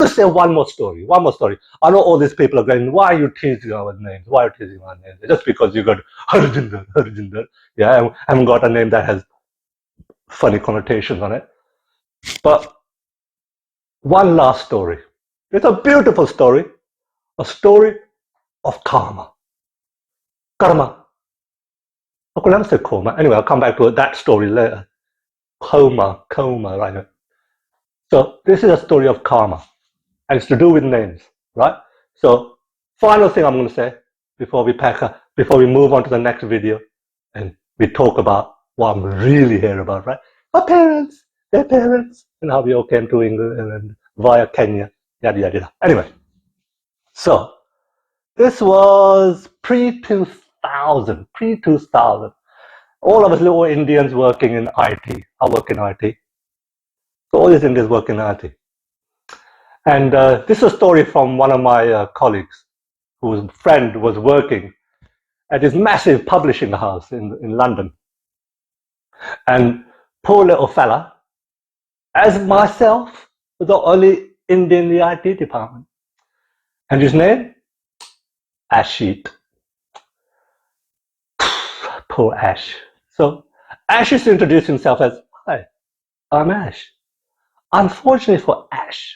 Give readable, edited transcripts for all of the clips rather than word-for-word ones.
just say one more story. One more story. I know all these people are going, why are you teasing our names? Why are you teasing our names? Just because you got Harjinder. Yeah, I haven't got a name that has funny connotations on it. But one last story. It's a beautiful story. A story of karma. Karma. I could never say coma. Anyway, I'll come back to that story later. Coma, right? So this is a story of karma. And it's to do with names, right? So final thing I'm going to say before we move on to the next video and we talk about what I'm really here about, right? Our parents, their parents, and how we all came to England via Kenya, yada yada yada. Anyway, so this was pre-2000. All of us little Indians working in IT. I work in IT. So all these Indians work in IT. And this is a story from one of my colleagues whose friend was working at this massive publishing house in London. And poor little fella, as myself, was the only Indian in the IT department. And his name? Ashit. Poor Ash. So Ash used to introduce himself as, hi, I'm Ash. Unfortunately for Ash,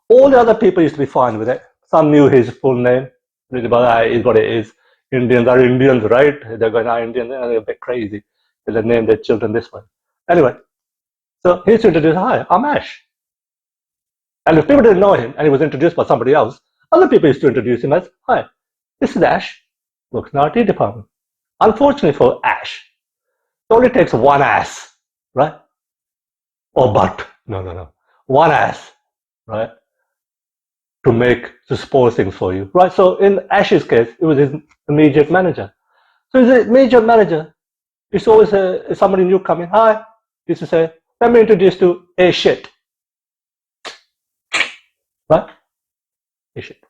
all the other people used to be fine with it. Some knew his full name. But it is what it is. Indians are Indians, right? They're going, Indians, they're a bit crazy. They name their children this way. Anyway, so he used to introduce, hi, I'm Ash. And if people didn't know him and he was introduced by somebody else, other people used to introduce him as, hi, this is Ash, works in the IT department. Unfortunately for Ash, it only takes one ass, right? Or butt. No. One ass, right? To spoil things for you, right? So in Ash's case, it was his immediate manager. So his immediate manager used to always say, if somebody new coming, hi, he used to say, let me introduce you to A shit. Right? A shit.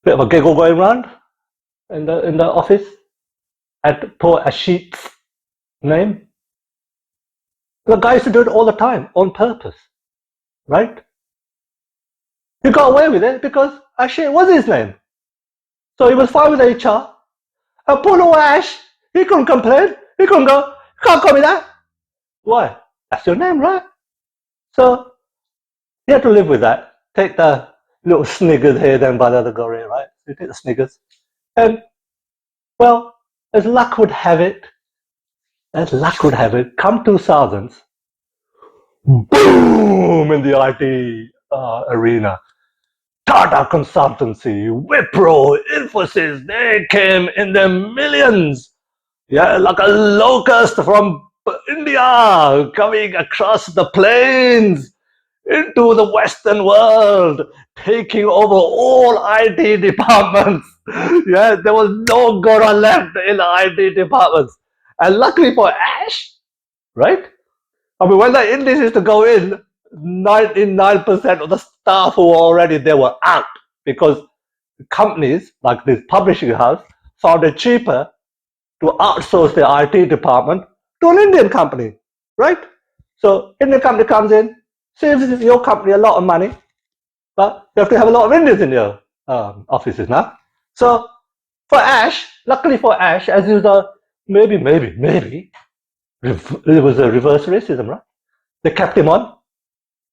Bit of a giggle going around in the office at poor Ashit's name. The guy used to do it all the time on purpose, right? He got away with it because Ashit was his name. So he was fine with HR. And poor little Ash, he couldn't complain. He couldn't go, can't call me that. Why? That's your name, right? So he had to live with that. Take the little sniggers here, then by the other gorilla, right? You take the sniggers. And, well, as luck would have it, come 2000s, boom, in the IT arena. Tata Consultancy, Wipro, Infosys, they came in the millions. Yeah, like a locust from India coming across the plains into the Western world, taking over all IT departments. Yeah, there was no Gora left in the IT departments. And luckily for Ash, right? I mean, when the Indians used to go in, 99% of the staff who were already there were out because companies like this publishing house found it cheaper to outsource the IT department to an Indian company, right? So Indian company comes in, saves your company a lot of money, but you have to have a lot of Indians in your offices now. So for Ash, luckily for Ash, as you know, maybe, it was a reverse racism, right? They kept him on.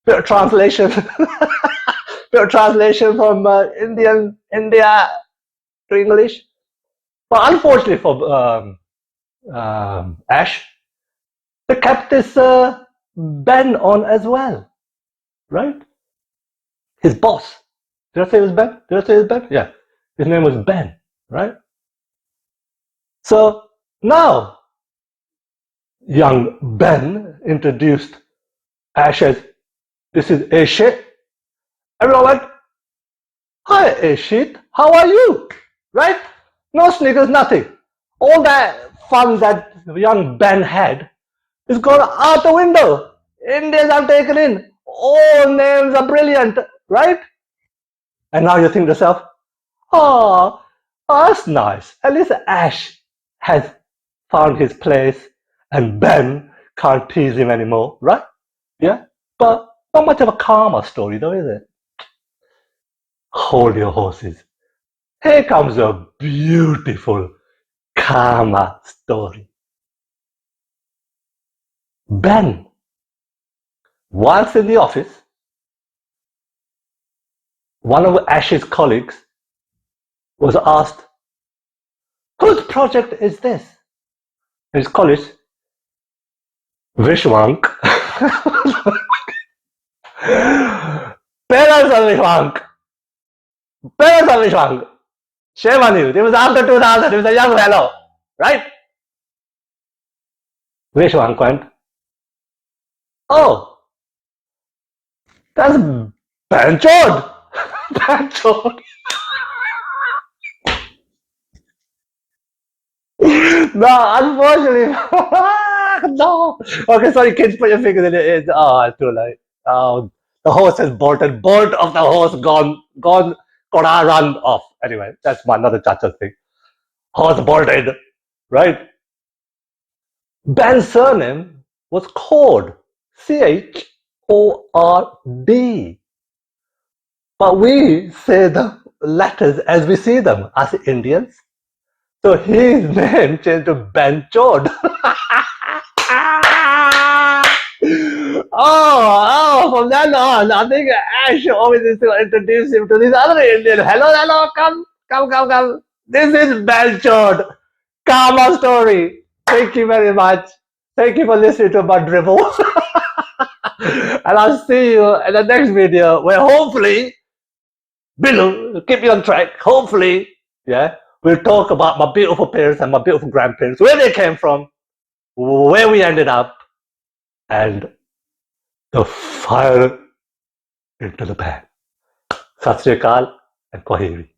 Bit of translation, from India to English. But unfortunately for Ash, they kept this Ben on as well, right? His boss. Did I say it was Ben? Yeah. His name was Ben, right? So now, young Ben introduced Ash as, this is A shit. Everyone went, hi A shit, how are you? Right? No sneakers, nothing. All that fun that young Ben had is gone out the window. Indians are taken in. All names are brilliant, right? And now you think to yourself, oh, that's nice. At least Ash has found his place and Ben can't tease him anymore, right? Yeah? But Not much of a karma story, though, is it? Hold your horses. Here comes a beautiful karma story. Ben, once in the office, one of Ash's colleagues was asked, "Whose project is this?" His colleague, Vishwank, parents of Vishwank, parents of Vishwank, shame on you. It was after 2000, he was a young fellow, right? Vishwank went, "Oh, that's Banchod." Banchod. No, unfortunately. No. Okay, sorry, kids, put your fingers in it. Oh, it's too late. Oh, the horse has bolted. Bolt of the horse gone, run off. Anyway, that's another Chacha thing. Horse bolted, right? Ben's surname was Chord. Chord. But we say the letters as we see them as Indians. So his name changed to Benchod. From then on, I think Ash always used to introduce him to this other Indian. Hello, come. This is Benchod. Karma story. Thank you very much. Thank you for listening to my dribble. And I'll see you in the next video where hopefully, Bill, keep you on track. Hopefully, yeah, we'll talk about my beautiful parents and my beautiful grandparents, where they came from, where we ended up, and the fire into the pan. Sat Sri Akal and Kwaheri.